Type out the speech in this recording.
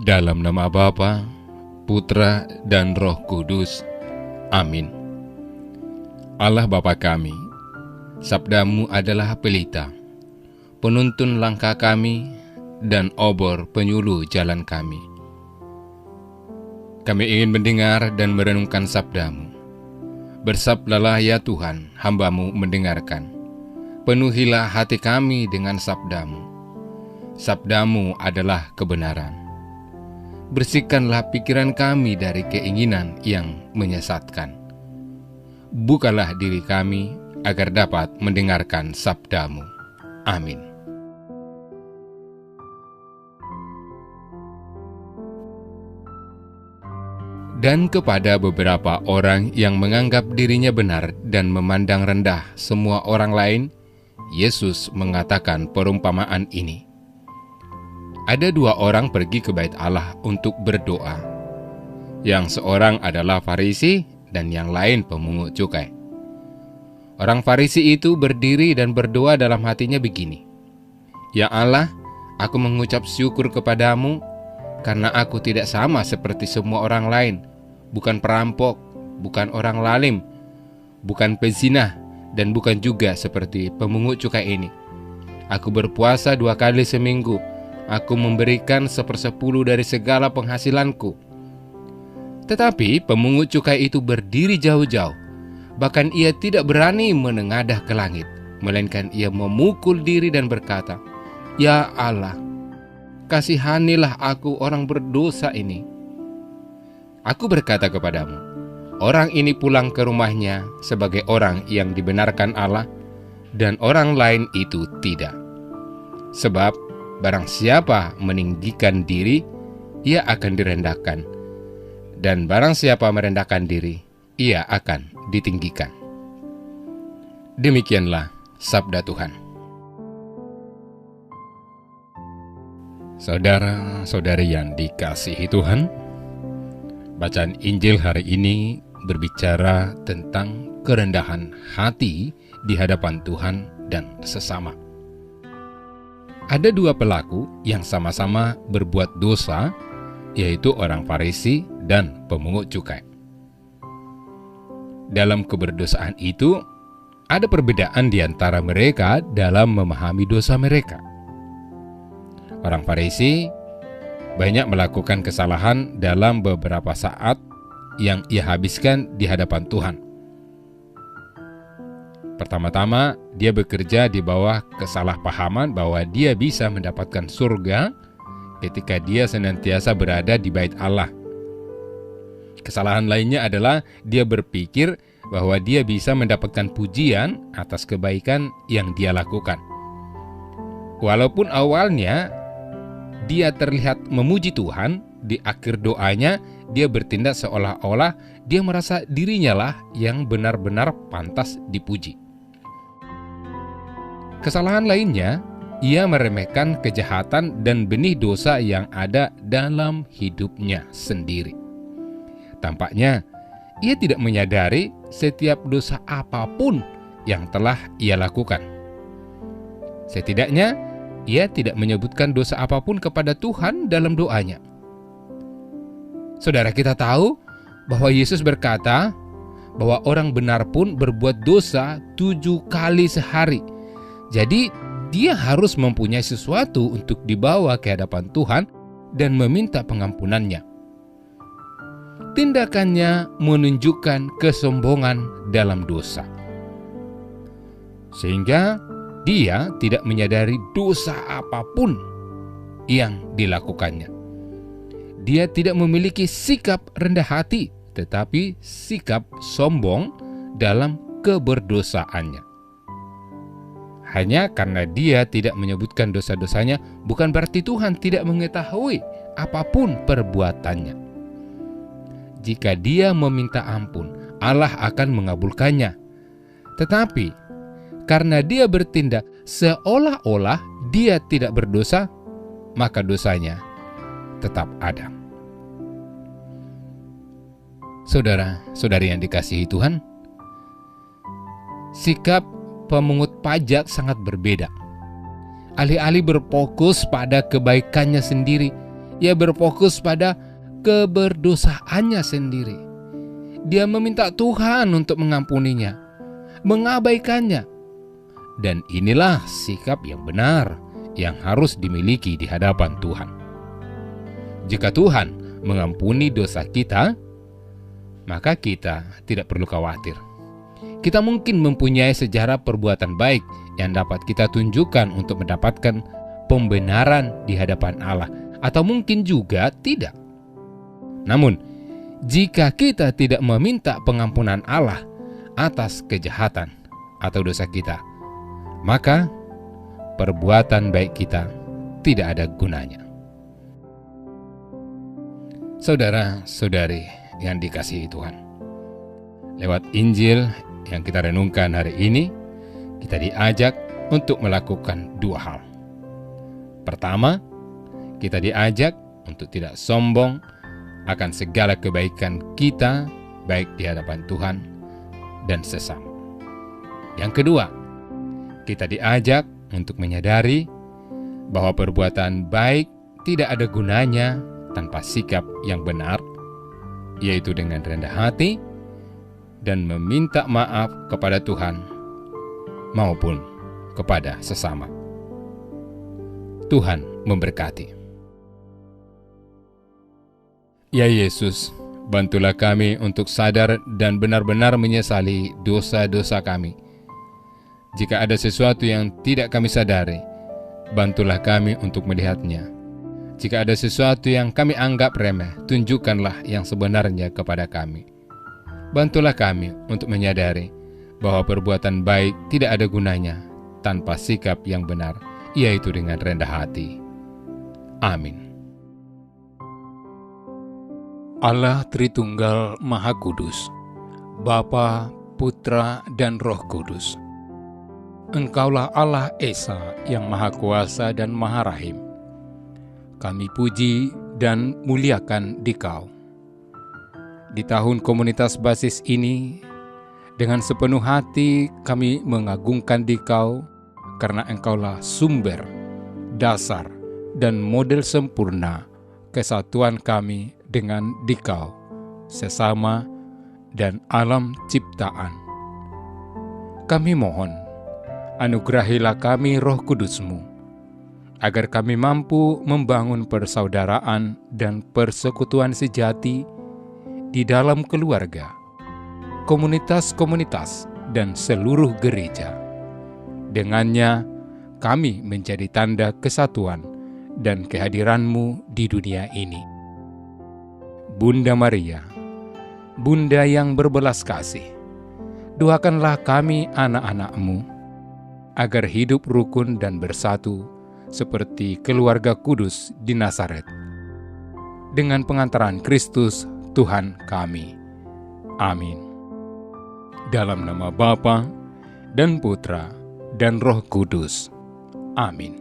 Dalam nama Bapa, Putra, dan Roh Kudus. Amin. Allah Bapa kami, sabda-Mu adalah pelita, penuntun langkah kami, dan obor penyuluh jalan kami. Kami ingin mendengar dan merenungkan sabda-Mu. Bersabdalah ya Tuhan, hamba-Mu mendengarkan. Penuhilah hati kami dengan sabda-Mu. Sabda-Mu adalah kebenaran. Bersihkanlah pikiran kami dari keinginan yang menyesatkan. Bukalah diri kami agar dapat mendengarkan sabda-Mu. Amin. Dan kepada beberapa orang yang menganggap dirinya benar dan memandang rendah semua orang lain, Yesus mengatakan perumpamaan ini. Ada dua orang pergi ke bait Allah untuk berdoa. Yang seorang adalah Farisi dan yang lain pemungut cukai. Orang Farisi itu berdiri dan berdoa dalam hatinya begini, "Ya Allah, aku mengucap syukur kepadamu karena aku tidak sama seperti semua orang lain, bukan perampok, bukan orang lalim, bukan pezina, dan bukan juga seperti pemungut cukai ini. Aku berpuasa 2 kali seminggu. Aku memberikan 1/10 dari segala penghasilanku." Tetapi pemungut cukai itu berdiri jauh-jauh. Bahkan ia tidak berani menengadah ke langit, melainkan ia memukul diri dan berkata, "Ya Allah, kasihanilah aku orang berdosa ini." Aku berkata kepadamu, orang ini pulang ke rumahnya sebagai orang yang dibenarkan Allah, dan orang lain itu tidak. Sebab barang siapa meninggikan diri, ia akan direndahkan. Dan barang siapa merendahkan diri, ia akan ditinggikan. Demikianlah sabda Tuhan. Saudara-saudari yang dikasihi Tuhan, bacaan Injil hari ini berbicara tentang kerendahan hati di hadapan Tuhan dan sesama. Ada dua pelaku yang sama-sama berbuat dosa, yaitu orang Farisi dan pemungut cukai. Dalam keberdosaan itu, ada perbedaan di antara mereka dalam memahami dosa mereka. Orang Farisi banyak melakukan kesalahan dalam beberapa saat yang ia habiskan di hadapan Tuhan. Pertama-tama, dia bekerja di bawah kesalahpahaman bahwa dia bisa mendapatkan surga ketika dia senantiasa berada di bait Allah. Kesalahan lainnya adalah dia berpikir bahwa dia bisa mendapatkan pujian atas kebaikan yang dia lakukan. Walaupun awalnya dia terlihat memuji Tuhan, di akhir doanya dia bertindak seolah-olah dia merasa dirinya lah yang benar-benar pantas dipuji. Kesalahan lainnya, ia meremehkan kejahatan dan benih dosa yang ada dalam hidupnya sendiri. Tampaknya, ia tidak menyadari setiap dosa apapun yang telah ia lakukan. Setidaknya, ia tidak menyebutkan dosa apapun kepada Tuhan dalam doanya. Saudara, kita tahu bahwa Yesus berkata bahwa orang benar pun berbuat dosa 7 kali sehari. Jadi, dia harus mempunyai sesuatu untuk dibawa ke hadapan Tuhan dan meminta pengampunannya. Tindakannya menunjukkan kesombongan dalam dosa, sehingga dia tidak menyadari dosa apapun yang dilakukannya. Dia tidak memiliki sikap rendah hati, tetapi sikap sombong dalam keberdosaannya. Hanya karena dia tidak menyebutkan dosa-dosanya, bukan berarti Tuhan tidak mengetahui apapun perbuatannya. Jika dia meminta ampun, Allah akan mengabulkannya. Tetapi karena dia bertindak seolah-olah dia tidak berdosa, maka dosanya tetap ada. Saudara-saudari yang dikasihi Tuhan, sikap pemungut pajak sangat berbeda. Alih-alih berfokus pada kebaikannya sendiri, Ia berfokus pada keberdosaannya sendiri. Dia meminta Tuhan untuk mengampuninya, mengabaikannya. Dan inilah sikap yang benar yang harus dimiliki di hadapan Tuhan. Jika Tuhan mengampuni dosa kita, maka kita tidak perlu khawatir. Kita mungkin mempunyai sejarah perbuatan baik yang dapat kita tunjukkan untuk mendapatkan pembenaran di hadapan Allah, atau mungkin juga tidak. Namun, jika kita tidak meminta pengampunan Allah atas kejahatan atau dosa kita, maka perbuatan baik kita tidak ada gunanya. Saudara-saudari yang dikasihi Tuhan, lewat Injil yang kita renungkan hari ini, kita diajak untuk melakukan dua hal. Pertama, kita diajak untuk tidak sombong akan segala kebaikan kita, baik di hadapan Tuhan dan sesama. Yang kedua, kita diajak untuk menyadari bahwa perbuatan baik tidak ada gunanya tanpa sikap yang benar, yaitu dengan rendah hati dan meminta maaf kepada Tuhan maupun kepada sesama. Tuhan memberkati. Ya Yesus, bantulah kami untuk sadar dan benar-benar menyesali dosa-dosa kami. Jika ada sesuatu yang tidak kami sadari, bantulah kami untuk melihatnya. Jika ada sesuatu yang kami anggap remeh, tunjukkanlah yang sebenarnya kepada kami. Bantulah kami untuk menyadari bahwa perbuatan baik tidak ada gunanya tanpa sikap yang benar, yaitu dengan rendah hati. Amin. Allah Tritunggal Maha Kudus, Bapa, Putra, dan Roh Kudus. Engkaulah Allah Esa yang Maha Kuasa dan Maha Rahim. Kami puji dan muliakan Dikau. Di tahun komunitas basis ini, dengan sepenuh hati kami mengagungkan Dikau karena Engkaulah sumber, dasar, dan model sempurna kesatuan kami dengan Dikau, sesama, dan alam ciptaan. Kami mohon, anugerahilah kami Roh Kudus-Mu, agar kami mampu membangun persaudaraan dan persekutuan sejati di dalam keluarga, komunitas-komunitas, dan seluruh gereja. Dengannya, kami menjadi tanda kesatuan dan kehadiran-Mu di dunia ini. Bunda Maria, Bunda yang berbelas kasih, doakanlah kami anak-anak-Mu, agar hidup rukun dan bersatu seperti keluarga kudus di Nazaret. Dengan pengantaran Kristus, Tuhan kami. Amin. Dalam nama Bapa dan Putra dan Roh Kudus. Amin.